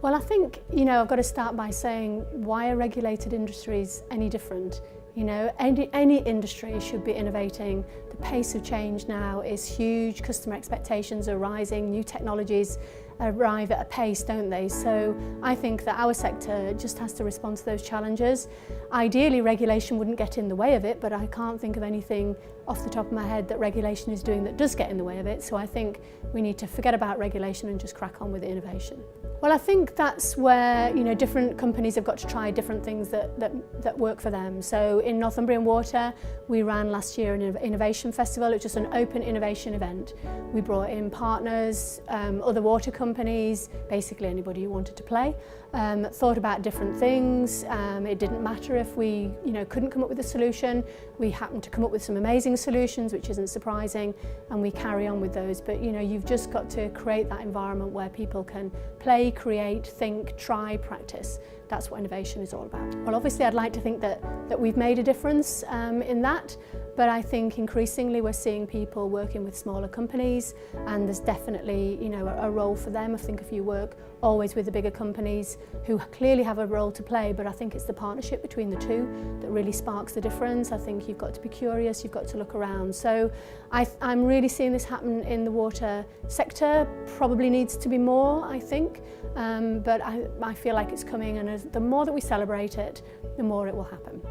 Well, I think, I've got to start by saying, why are regulated industries any different? Any industry should be innovating. The pace of change now is huge. Customer expectations are rising. New technologies arrive at a pace, don't they? So I think that our sector just has to respond to those challenges. Ideally, regulation wouldn't get in the way of it, but I can't think of anything off the top of my head that regulation is doing that does get in the way of it. So I think we need to forget about regulation and just crack on with innovation. Well, I think that's where different companies have got to try different things that work for them. So in Northumbrian Water, we ran last year an innovation festival. It was just an open innovation event. We brought in partners, other water companies, basically anybody who wanted to play. Thought about different things. It didn't matter if we couldn't come up with a solution. We happened to come up with some amazing solutions, which isn't surprising, and we carry on with those. But you've just got to create that environment where people can play, create, think, try, practice. That's what innovation is all about. Well, obviously I'd like to think that we've made a difference in that, but I think increasingly we're seeing people working with smaller companies, and there's definitely a role for them. I think if you work always with the bigger companies who clearly have a role to play, but I think it's the partnership between the two that really sparks the difference. I think you've got to be curious, you've got to look around. So I'm really seeing this happen in the water sector. Probably needs to be more, I think, but I feel like it's coming, and the more that we celebrate it, the more it will happen.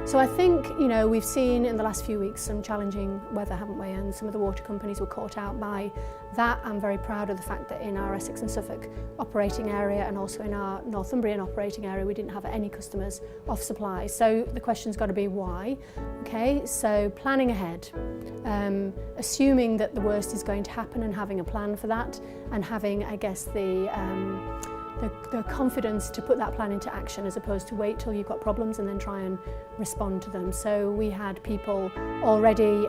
So I think, we've seen in the last few weeks some challenging weather, haven't we? And some of the water companies were caught out by that. I'm very proud of the fact that in our Essex and Suffolk operating area, and also in our Northumbrian operating area, we didn't have any customers off supply. So the question's got to be why. Okay, so planning ahead, assuming that the worst is going to happen and having a plan for that, and having, I guess, the confidence to put that plan into action, as opposed to wait till you've got problems and then try and respond to them. So we had people already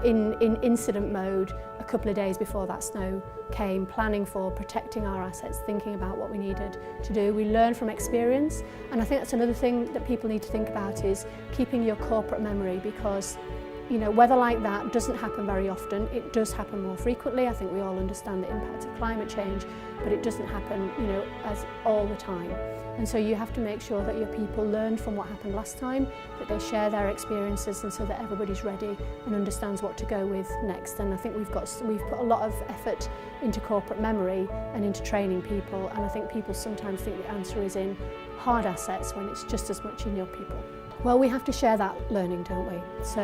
in incident mode a couple of days before that snow came, planning for protecting our assets, thinking about what we needed to do. We learn from experience, and I think that's another thing that people need to think about, is keeping your corporate memory, because weather like that doesn't happen very often. It does happen more frequently. I think we all understand the impact of climate change, but it doesn't happen, as all the time. And so you have to make sure that your people learn from what happened last time, that they share their experiences, and so that everybody's ready and understands what to go with next. And I think we've put a lot of effort into corporate memory and into training people, and I think people sometimes think the answer is in hard assets when it's just as much in your people. Well, we have to share that learning, don't we? So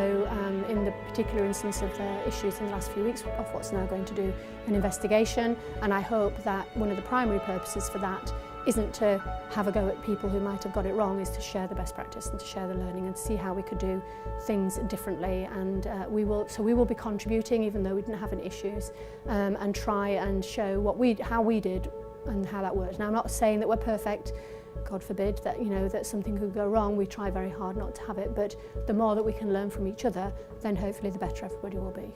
in the particular instance of the issues in the last few weeks, Ofwat's now going to do an investigation, and I hope that one of the primary purposes for that isn't to have a go at people who might have got it wrong, is to share the best practice and to share the learning and see how we could do things differently. And we will be contributing, even though we didn't have any issues, and try and show how we did and how that worked. Now, I'm not saying that we're perfect. God forbid that that something could go wrong. We try very hard not to have it, but the more that we can learn from each other, then hopefully the better everybody will be.